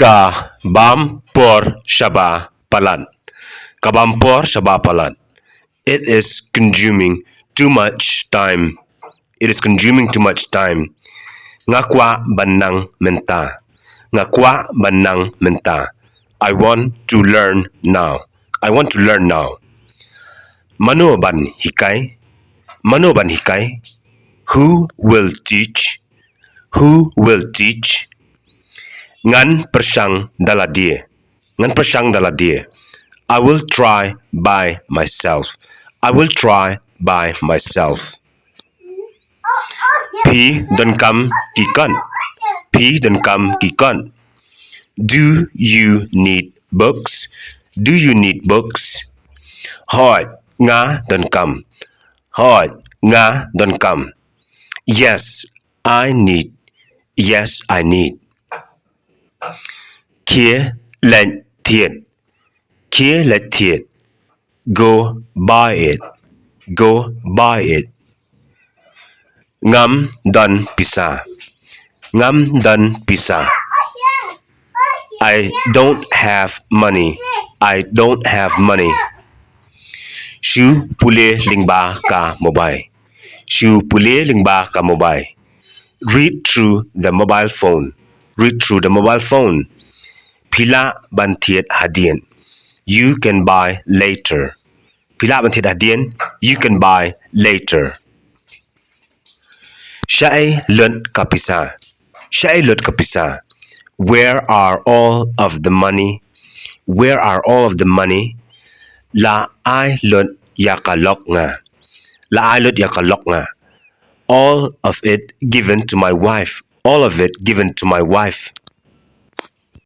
Ka bampor shaba palan. Kabampor shaba palan. It is consuming too much time. It is consuming too much time. Ngakwa banang menta. Ngakwa banang menta. I want to learn now. I want to learn now. Mano ban hikai? Mano ban hikai? Who will teach? Who will teach? Ngan persang dala dia. Ngan persang dala dia. I will try by myself. I will try by myself. Pi dan kam kikan. Pi dan kam kikan. Do you need books? Do you need books? Hỏi nga dan kam. Hỏi nga dan kam. Yes, I need. Yes, I need. Kia lệnh thiệt. Kia lệnh thiệt. Go buy it. Go buy it. Ngam dan pisa. Ngam dan pisa. I don't have money. I don't have money. Shu pule lingba ka mobile. Shu pule lingba ka mobile. Read through the mobile phone. Read through the mobile phone. Pila ban thied hadien. You can buy later. Pila ban thied hadien. You can buy later. Shai lut kapisa. Shai lut kapisa. Where are all of the money? Where are all of the money? La ai lut yakalok nga. La ai lut yakalok nga. All of it given to my wife. All of it given to my wife.